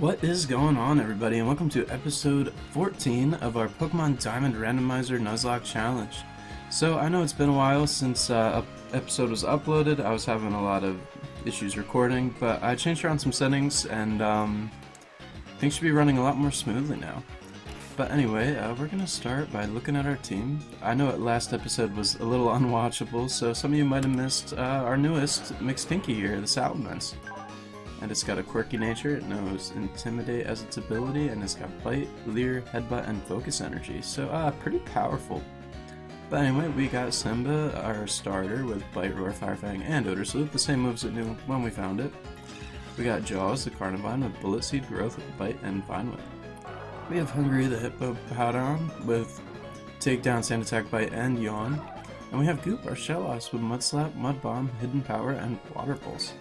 What is going on, everybody, and welcome to episode 14 of our Pokemon Diamond Randomizer Nuzlocke challenge. So, I know it's been a while since episode was uploaded. I was having a lot of issues recording, but I changed around some settings, and things should be running a lot more smoothly now. But anyway, we're going to start by looking at our team. I know last episode was a little unwatchable, so some of you might have missed our newest McStinky here, the Salamence. And it's got a quirky nature. It knows Intimidate as its ability, and it's got Bite, Leer, Headbutt, and Focus Energy. So, pretty powerful. But anyway, we got Simba, our starter, with Bite, Roar, Fire Fang, and Odor Salute, the same moves it knew when we found it. We got Jaws, the Carnivine, with Bullet Seed, Growth, Bite, and Vine Whip. We have Hungry, the Hippopowdon, with Takedown, Sand Attack, Bite, and Yawn. And we have Goop, our Shellos, with Mud Slap, Mud Bomb, Hidden Power, and Water Pulse.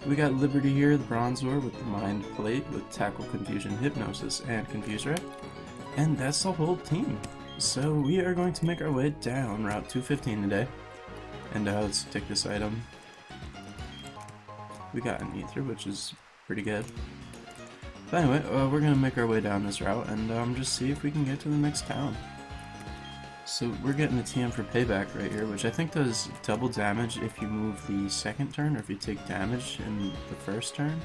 We got Liberty here, the Bronzor, with the Mind Plate, with Tackle, Confusion, Hypnosis, and Confuse Ray. And that's the whole team. So we are going to make our way down Route 215 today. And let's take this item. We got an Ether, which is pretty good. But anyway, we're going to make our way down this route and just see if we can get to the next town. So we're getting a TM for Payback right here, which I think does double damage if you move the second turn, or if you take damage in the first turn.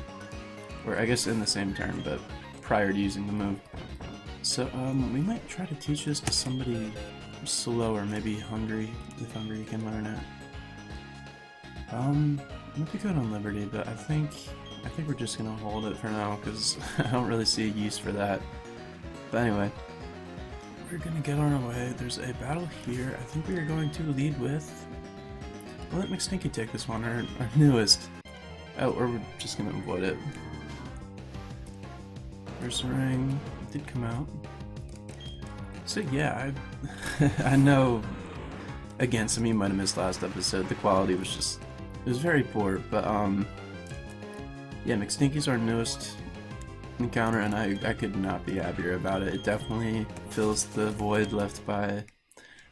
Or I guess in the same turn, but prior to using the move. So we might try to teach this to somebody slower, maybe Hungry, if Hungry can learn it. Might be good on Liberty, but I think we're just gonna hold it for now, because I don't really see a use for that. But anyway. We're gonna get on our way. There's a battle here. I think we are going to lead with... We'll let McStinky take this one, our newest. Oh, or we're just gonna avoid it. Ursaring did come out. So yeah, I know, again, some of you might have missed last episode. The quality was just, it was very poor, but yeah, McStinky's our newest encounter, and I could not be happier about it. It definitely fills the void left by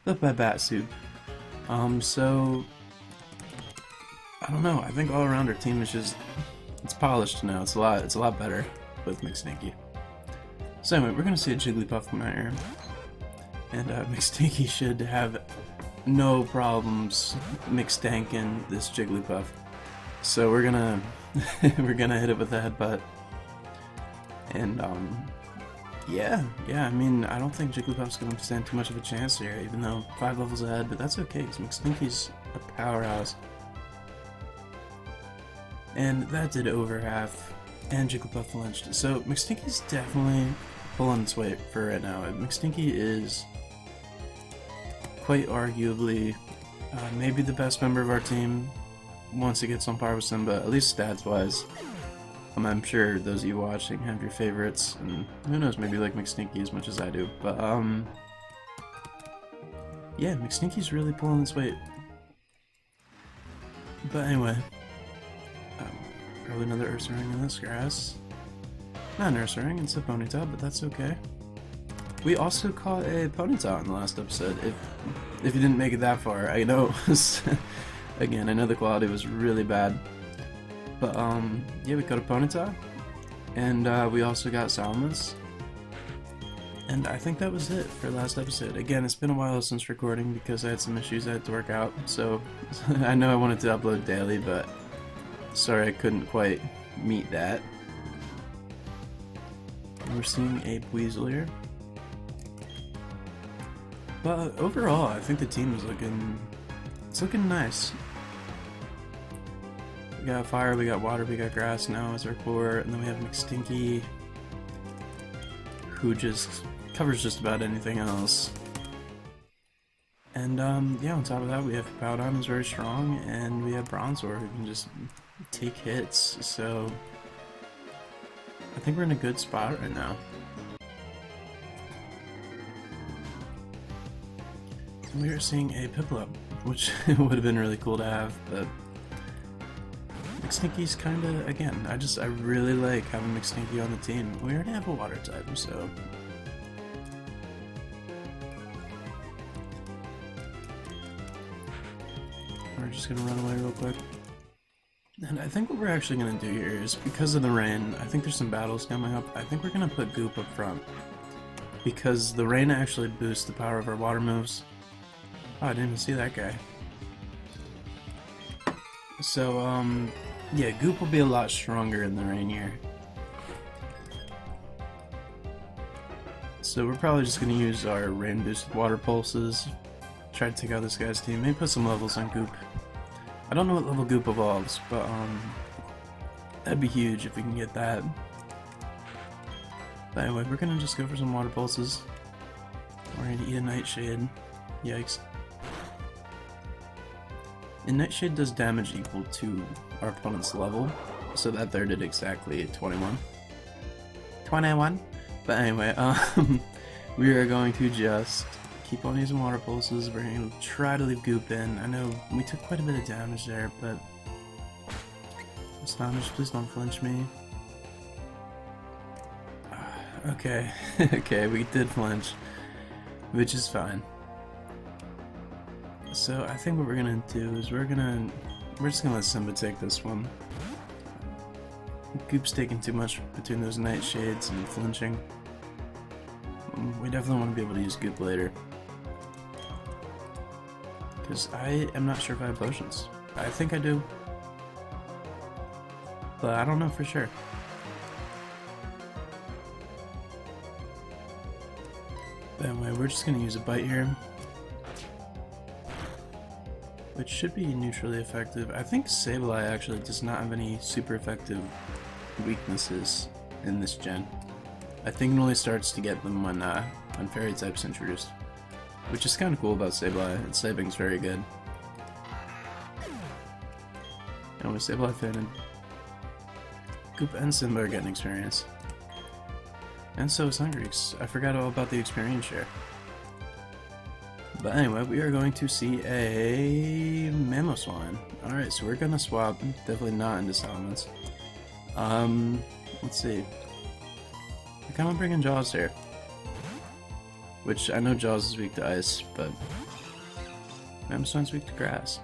Batsuit. So I don't know. I think all around our team is just, it's polished now. It's a lot better with McStinky. So anyway, we're gonna see a Jigglypuff come out here, and McStinky should have no problems McStanking this Jigglypuff. So we're gonna we're gonna hit it with a Headbutt. And, yeah, I mean, I don't think Jigglypuff's going to stand too much of a chance here, even though 5 levels ahead, but that's okay, because McStinky's a powerhouse. And that did over half, and Jigglypuff flinched. So, McStinky's definitely pulling its weight for right now. McStinky is quite arguably maybe the best member of our team once it gets on par with Simba, at least stats-wise. I'm sure those of you watching have your favorites, and who knows, maybe you like McStinky as much as I do, but yeah, McStinky's really pulling its weight. But anyway, probably another Ursaring in this grass. Not an Ursaring, it's a Ponyta, but that's okay. We also caught a Ponyta in the last episode, if you didn't make it that far. I know, again, I know the quality was really bad. But, yeah, we got a Ponyta, and we also got Salamence, and I think that was it for last episode. Again, it's been a while since recording because I had some issues I had to work out, so I know I wanted to upload daily, but sorry I couldn't quite meet that. We're seeing a Weaselier. But overall, I think the team is looking nice. We got fire, we got water, we got grass now as our core, and then we have McStinky, who just covers just about anything else. And yeah, on top of that, we have Powdon, who's very strong, and we have Bronzor, who can just take hits. So I think we're in a good spot right now. And we are seeing a Piplup, which would have been really cool to have, but McStinky's kinda, again, I really like having McStinky on the team. We already have a water type, so. We're just gonna run away real quick. And I think what we're actually going to do here is, because of the rain, I think there's some battles coming up, I think we're going to put Goop up front. Because the rain actually boosts the power of our water moves. Oh, I didn't even see that guy. So, yeah, Goop will be a lot stronger in the rain here. So we're probably just going to use our rain boosted water pulses. Try to take out this guy's team. Maybe put some levels on Goop. I don't know what level Goop evolves, but that'd be huge if we can get that. But anyway, we're gonna just go for some water pulses. We're gonna eat a Nightshade. Yikes. And Nightshade does damage equal to our opponent's level, so that there did exactly 21. 21? But anyway, we are going to just keep on using water pulses. We're going to try to leave Goop in. I know we took quite a bit of damage there, but Astonish, please don't flinch me. Okay, okay, we did flinch, which is fine. So I think what we're gonna do is we're just gonna let Simba take this one. Goop's taking too much between those Nightshades and flinching. We definitely want to be able to use Goop later. Because I am not sure if I have potions. I think I do. But I don't know for sure. Anyway, we're just going to use a bite here. Which should be neutrally effective. I think Sableye actually does not have any super effective weaknesses in this gen. I think it only starts to get them when fairy type's introduced. Which is kind of cool about Sableye. Its saving's very good. Anyway, Sableye faded. Goop and Simba are getting experience. And so is Hungryx. I forgot all about the experience share. But anyway, we are going to see a Mamoswine. Alright, so we're gonna swap. Definitely not into Salamence. Let's see. We're kind of bringing Jaws here. Which, I know Jaws is weak to ice, but Mamoswine's weak to grass.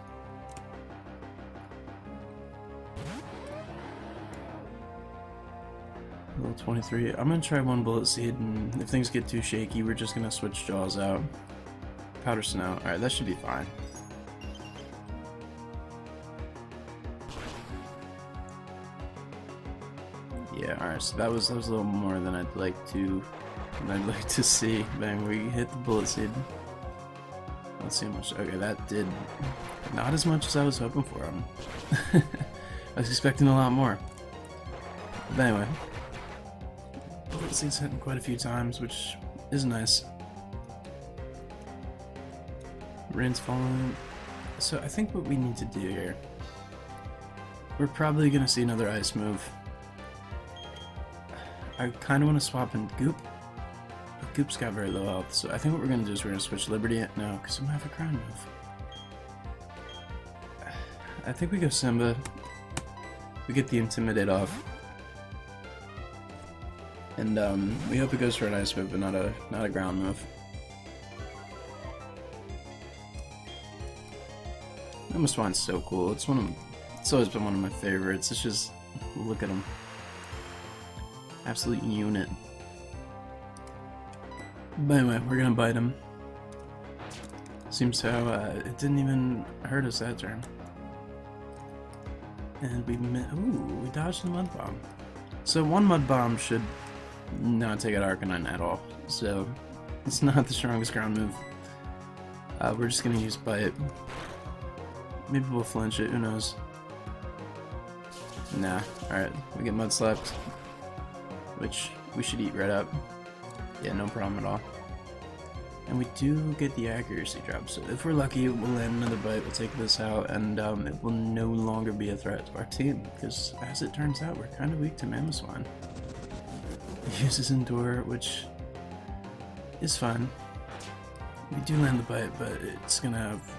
Level 23. I'm gonna try one Bullet Seed, and if things get too shaky, we're just gonna switch Jaws out. Powder Snow. Alright, that should be fine. Yeah, alright, so that was a little more than I'd like to see. Bang, we hit the Bullet Seed. Let's see how much. Okay, that did not as much as I was hoping for. I was expecting a lot more. But anyway, Bullet Seed's hitting quite a few times, which is nice. Rain's falling. So I think what we need to do here, we're probably gonna see another ice move. I kind of want to swap in Goop, but Goop's got very low health, so I think what we're gonna do is we're gonna switch Liberty. No, because we have a ground move. I think we go Simba. We get the Intimidate off, and we hope it goes for an ice move, but not a ground move. Mamoswine's so cool. It's always been one of my favorites. It's just, look at him. Absolute unit. But anyway, we're gonna bite him. Seems how it didn't even hurt us that turn. And we dodged the Mud Bomb. So one Mud Bomb should not take out Arcanine at all. So it's not the strongest ground move. We're just gonna use Bite. Maybe we'll flinch it, who knows. Nah, alright, we get Mud Slapped, which we should eat right up. Yeah, no problem at all. And we do get the accuracy drop, so if we're lucky, we'll land another bite, we'll take this out, and it will no longer be a threat to our team, because as it turns out, we're kind of weak to Mamoswine. He uses Endure, which is fine. We do land the bite, but it's gonna have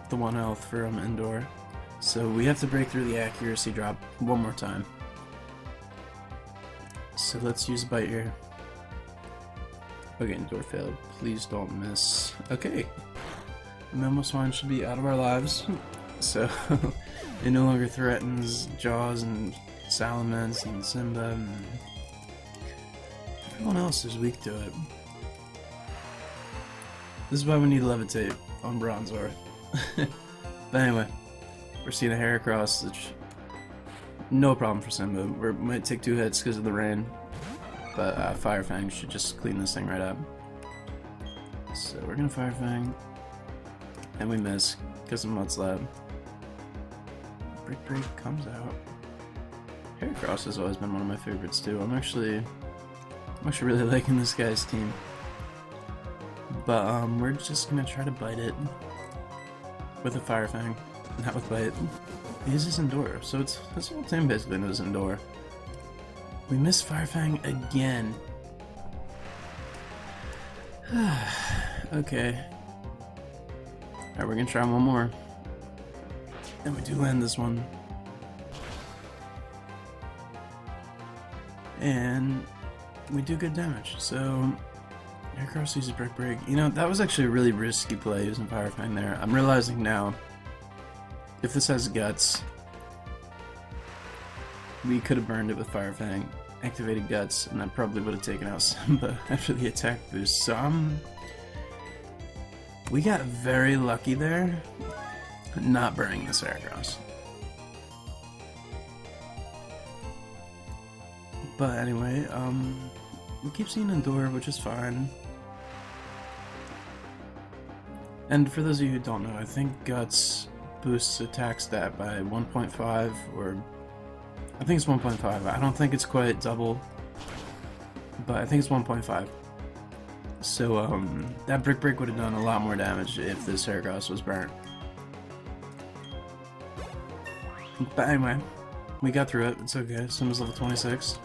the 1 health from Endure. So we have to break through the accuracy drop one more time. So let's use a bite here. Okay, Endure failed. Please don't miss. Okay. Mamoswine should be out of our lives. So It no longer threatens Jaws and Salamence and Simba, and everyone else is weak to it. This is why we need Levitate on Bronzor. But anyway, we're seeing a Heracross, which no problem for Simba. We might take 2 hits because of the rain, but Fire Fang should just clean this thing right up. So we're gonna Fire Fang, and we miss because of Mudslap. Brick Break comes out. Heracross has always been one of my favorites too. I'm actually really liking this guy's team. But we're just gonna try to bite it with a Fire Fang, not with Bite. He uses Endure, so it's this whole team basically knows Endure. We missed Fire Fang again. Okay. Alright, we're gonna try one more. And we do land this one. And we do good damage, so Heracross uses Brick Break. You know, that was actually a really risky play using Fire Fang there. I'm realizing now, if this has Guts, we could have burned it with Fire Fang, activated Guts, and that probably would have taken out Simba after the attack boost. So we got very lucky there, not burning this Heracross. But anyway, we keep seeing Endure, which is fine. And for those of you who don't know, I think Guts boosts attack stat by 1.5, or I think it's 1.5. I don't think it's quite double, but I think it's 1.5. So that Brick Break would have done a lot more damage if this Heracross was burnt. But anyway, we got through it. It's okay. Simba's level 26.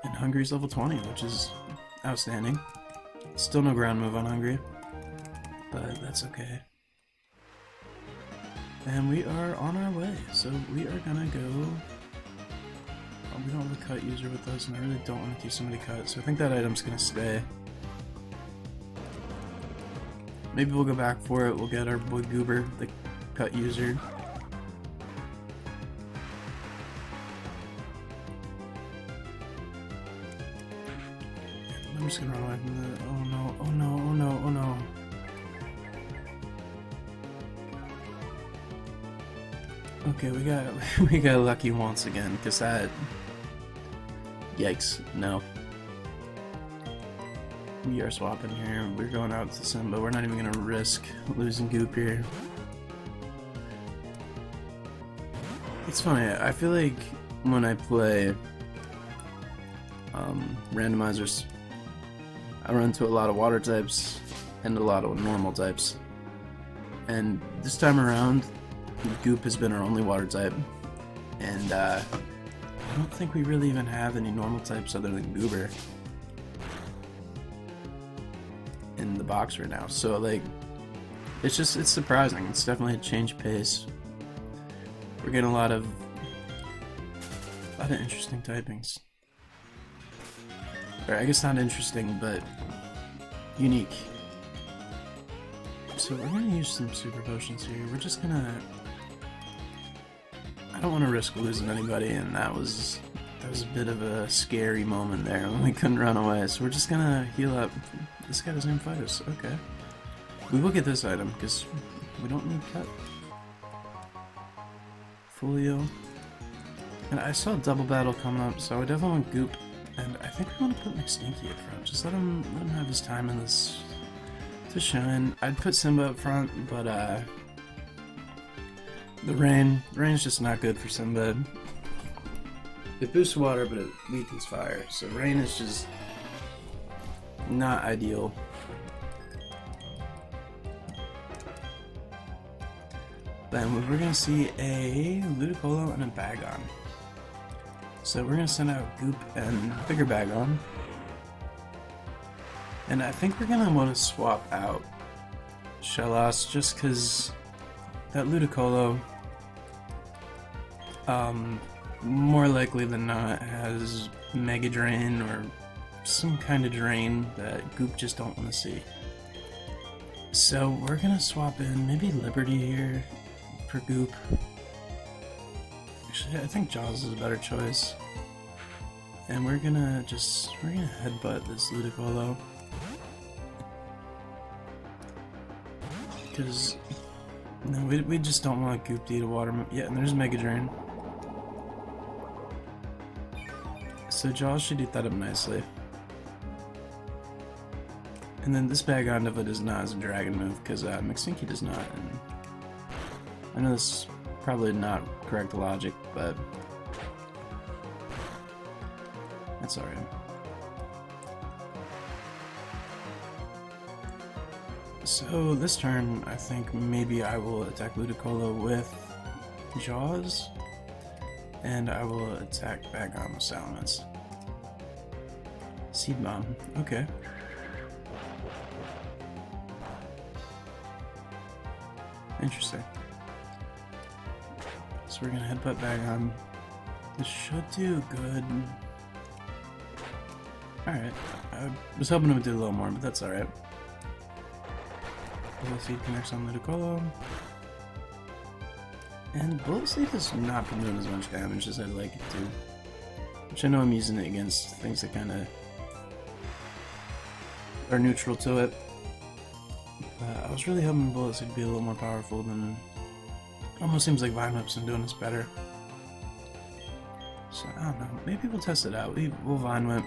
And Hungry's level 20, which is outstanding. Still no ground move on Hungry, but that's okay. And we are on our way, so we are gonna go... Oh, we don't have a cut user with us, and I really don't want to keep somebody cut, so I think that item's gonna stay. Maybe we'll go back for it, we'll get our boy Goober, the cut user. I'm just gonna run away from the... Oh no, oh no, oh no, oh no. Okay, we got lucky once again, because that... Yikes, no. We are swapping here, we're going out to Simba, we're not even gonna risk losing Goop here. It's funny, I feel like when I play randomizers, I run into a lot of water types and a lot of normal types. And this time around, Goop has been our only water type. And I don't think we really even have any normal types other than Goober in the box right now. So like, it's surprising. It's definitely a change of pace. We're getting a lot of interesting typings. Or I guess not interesting, but unique. So we're gonna use some super potions here. We're just gonna... I don't want to risk losing anybody, and that was a bit of a scary moment there when we couldn't run away. So we're just gonna heal up. This guy doesn't even fight us. Okay. We will get this item because we don't need cut. Folio. And I saw double battle coming up, so I definitely want Goop. And I think we want to put McStinky up front. Just let him have his time in this to shine. I'd put Simba up front, but the rain's just not good for Simba. It boosts water, but it weakens fire. So rain is just not ideal. Then we're gonna see a Ludicolo and a Bagon. So we're gonna send out Goop and bigger Bagon. And I think we're gonna want to swap out Shellos just because that Ludicolo, more likely than not, has Mega Drain or some kind of drain that Goop just don't want to see. So we're gonna swap in maybe Liberty here, per goop. Actually, I think Jaws is a better choice. And we're gonna headbutt this Ludicolo. Because, no, we just don't want Goop to eat a water. Yeah, and there's Mega Drain. So Jaws should eat that up nicely. And then this Bagon definitely does not as a dragon move, because McStinky does not. And I know this is probably not correct logic, but that's alright. So this turn, I think maybe I will attack Ludicolo with Jaws, and I will attack Bagon with Salamence. Seed Bomb, okay. Interesting. So we're gonna headbutt Bagon. This should do good. Alright, I was hoping it would do a little more, but that's alright. Bullet Seed connects on Ludicolo. And Bullet Seed has not been doing as much damage as I'd like it to. Which I know I'm using it against things that kind of are neutral to it. I was really hoping Bullet Seed would be a little more powerful than... It almost seems like Vine Whip's been doing this better. So, I don't know. Maybe we'll test it out. We'll Vine Whip.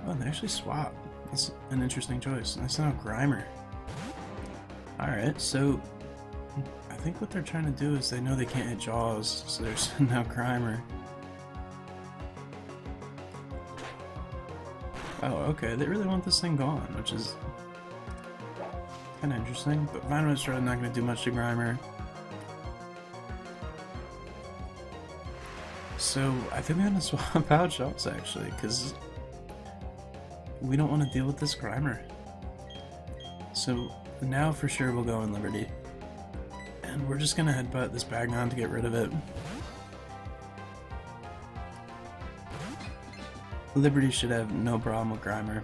Oh, they actually swap. That's an interesting choice. That's now Grimer. Alright, so... I think what they're trying to do is they know they can't hit Jaws, so they're sending out Grimer. Oh, okay, they really want this thing gone, which is kind of interesting, but Vine Whip's really not going to do much to Grimer. So, I think we're going to swap out Jaws, actually, because we don't want to deal with this Grimer. So, now for sure we'll go in Liberty. And we're just going to headbutt this Bagon to get rid of it. Liberty should have no problem with Grimer.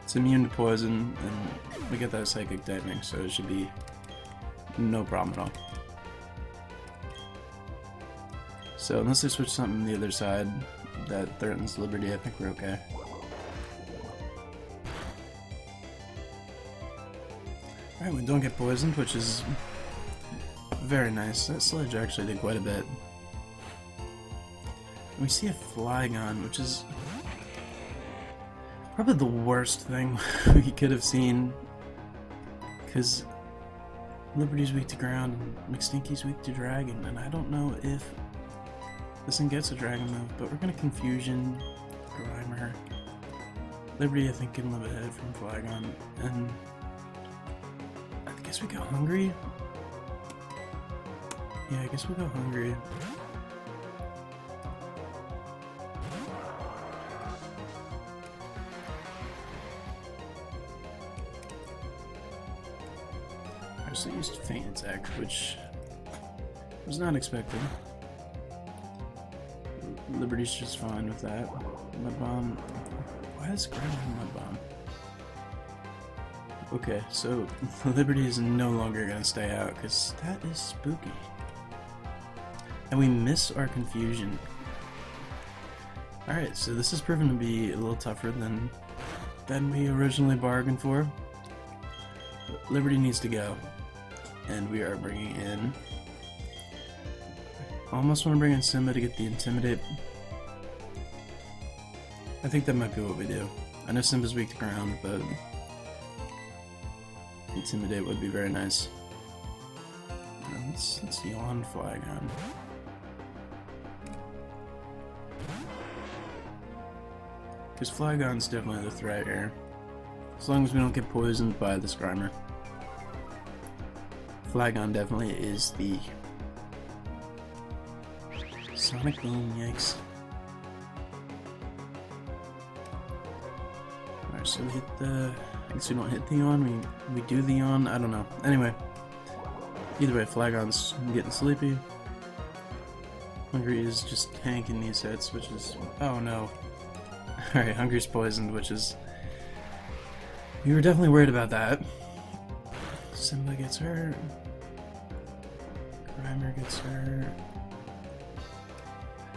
It's immune to poison, and we get that psychic typing, so it should be no problem at all. So unless they switch something on the other side that threatens Liberty, I think we're okay. Alright, we don't get poisoned, which is very nice. That Sledge actually did quite a bit. We see a Flygon, which is probably the worst thing we could have seen, because Liberty's weak to ground and McStinky's weak to dragon, and I don't know if this thing gets a dragon move, but we're gonna Confusion, Grimer. Liberty, I think, can live ahead from Flygon, and I guess we go Hungry? Yeah, I guess we'll go Hungry. I also used Feint Attack, which was not expected. Liberty's just fine with that. Mud Bomb. Why is Grimer Mud Bomb? Okay, so Liberty is no longer gonna stay out because that is spooky. And we miss our Confusion. Alright, so this has proven to be a little tougher than we originally bargained for. Liberty needs to go. And we are bringing in... Almost want to bring in Simba to get the Intimidate. I think that might be what we do. I know Simba's weak to ground, but Intimidate would be very nice. Let's yawn Flygon. Because Flygon's definitely the threat here. As long as we don't get poisoned by this Grimer. Flygon definitely is the Sonic Boom, yikes. Alright, so we hit the... I guess we don't hit the yawn, we do the yawn, I don't know. Anyway, either way, Flygon's getting sleepy. Hungry is just tanking these hits, which is... Oh no. Alright, Hungry's poisoned, which is We were definitely worried about that. Simba gets hurt. Grimer gets hurt.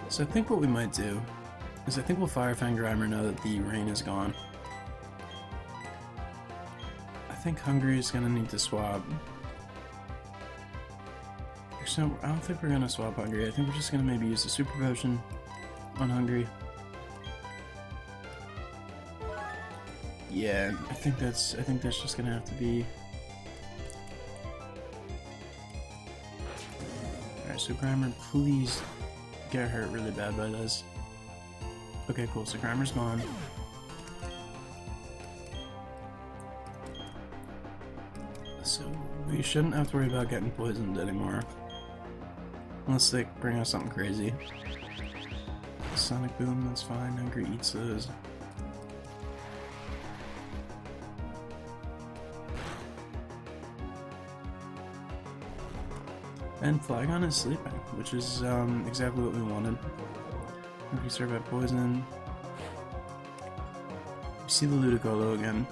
So I think what we might do is I think we'll Fire Fang Grimer now that the rain is gone. I think Hungry is gonna need to swap. So I don't think we're gonna swap Hungry. I think we're just gonna maybe use the Super Potion on Hungry. Yeah, I think that's just gonna have to be. Alright, so Grimer, please get hurt really bad by this. Okay, cool, so Grimer's gone. So we shouldn't have to worry about getting poisoned anymore. Unless they bring us something crazy. Sonic Boom, that's fine. Hungry eats those. And Flygon is sleeping, which is exactly what we wanted. Hungry survive poison. We see the Ludicolo again,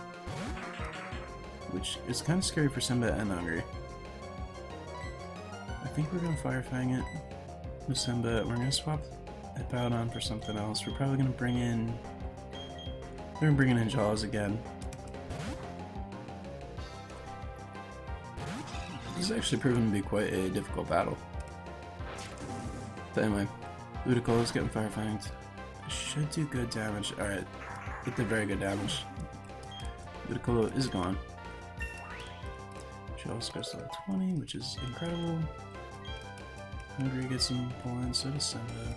which is kind of scary for Simba and Hungry. I think we're gonna Fire Fang it with Simba. We're gonna swap Hippowdon for something else. We're probably gonna bring in. We're gonna bring in Jaws again. This is actually proven to be quite a difficult battle. But anyway, Ludicolo's getting Fire Fanged. Should do good damage. Alright, it did very good damage. Ludicolo is gone. Jaws goes to level 20, which is incredible. Hungry gets some points, so does Simba.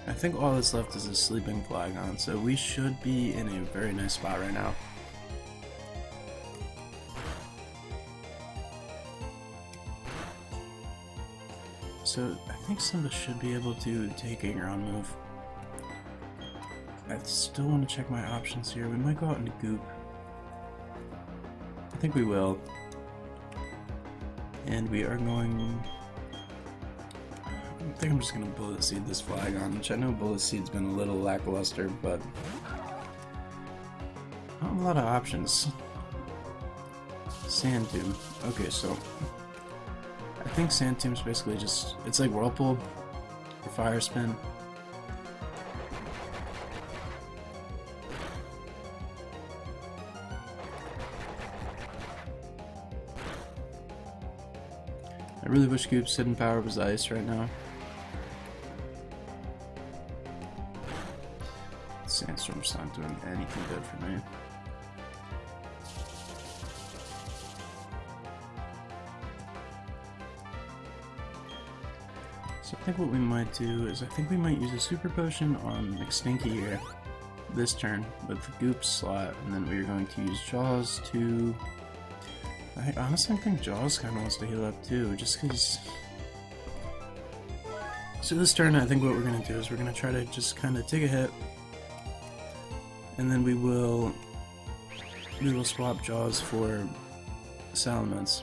I think all that's left is a sleeping Flygon, so we should be in a very nice spot right now. So I think Simba should be able to take a ground move. I still want to check my options here. We might go out into Goop. I think we will. And we are going... I think I'm just going to Bullet Seed this Flygon, which I know Bullet Seed's been a little lackluster, but not a lot of options. Sand Tomb. Okay, so I think Sand Tomb's basically just, it's like Whirlpool or Fire Spin. I really wish Goop's hidden power was Ice right now. Sandstorm's not doing anything good for me. So I think what we might do is I think we might use a Super Potion on McStinky here this turn with the Goop slot, and then we're going to use Jaws to... I honestly think Jaws kind of wants to heal up too, just because... So this turn I think what we're going to do is we're going to try to just kind of take a hit, and then we will swap Jaws for Salamence.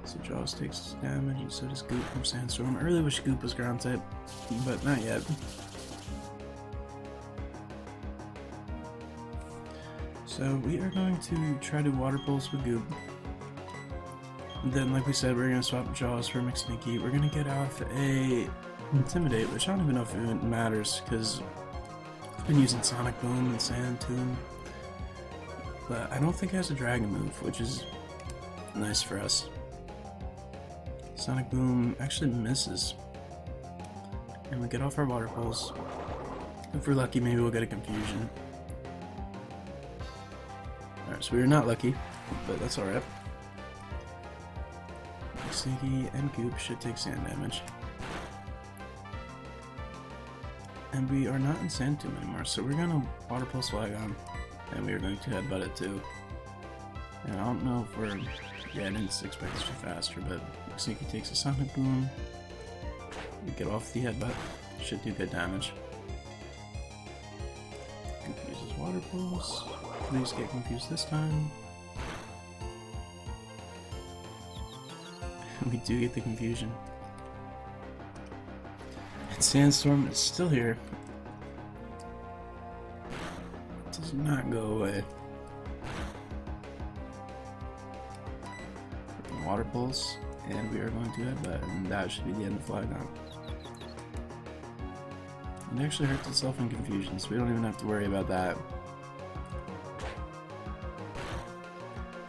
So Jaws takes damage, and so does Goop from Sandstorm. I really wish Goop was ground type, but not yet. So we are going to try to Water Pulse with Goop. And then, like we said, we're going to swap Jaws for McStinky. We're going to get off a Intimidate, which I don't even know if it matters, because I've been using Sonic Boom and Sand Tomb. But I don't think it has a Dragon move, which is nice for us. Sonic Boom actually misses. And we get off our Water Pulse. If we're lucky, maybe we'll get a Confusion. Alright, so we were not lucky, but that's alright. Sneaky and Goop should take sand damage. And we are not in Sand Tomb anymore, so we're gonna Water Pulse Flygon, and we are going to Headbutt it too. And I don't know if we're... Yeah, I didn't expect this to be faster, but Sneaky takes a Sonic Boom. We get off the Headbutt. Should do good damage. Goop uses Water Pulse. Please get confused this time. We do get the Confusion. Sandstorm is still here. It does not go away. Water pulse, and we are going to headbutt, and that should be the end of Flygon. It actually hurts itself in confusion, so we don't even have to worry about that.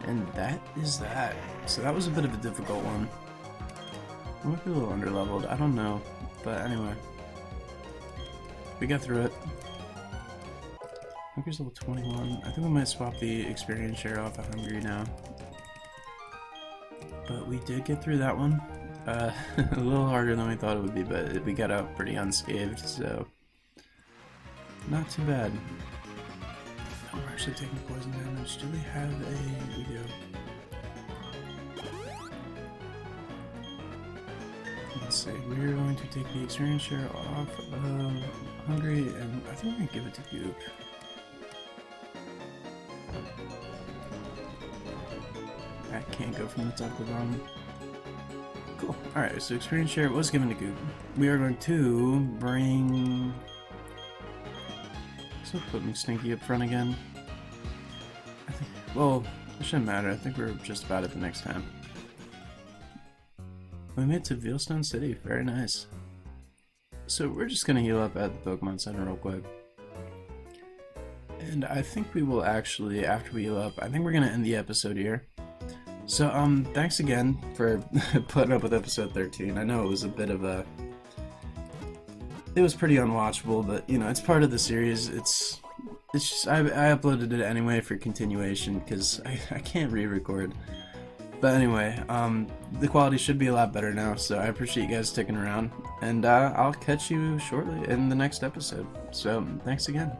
And that is that. So that was a bit of a difficult one. I might be a little underleveled, I don't know. But anyway, we got through it. Hungry's level 21. I think we might swap the experience share off of Hungry now. But we did get through that one. A little harder than we thought it would be, but we got out pretty unscathed, so not too bad. Oh, we're actually taking poison damage. Do we have a... We do. Let's see, we're going to take the experience share off of Hungry, and I think we're going to give it to Goop. That can't go from the top to the bottom. Cool. Alright, so experience share was given to Goop. We are going to bring... So putting Stinky up front again. I think... Well, it shouldn't matter. I think we're just about at the next time. We made it to Veilstone City. Very nice. So we're just going to heal up at the Pokemon Center real quick. And I think we will actually, after we heal up, I think we're going to end the episode here. So, thanks again for putting up with episode 13. I know it was a bit of a... It was pretty unwatchable, but, you know, it's part of the series. It's just, I uploaded it anyway for continuation, because I can't re-record. But anyway, the quality should be a lot better now, so I appreciate you guys sticking around. And, I'll catch you shortly in the next episode. So, thanks again.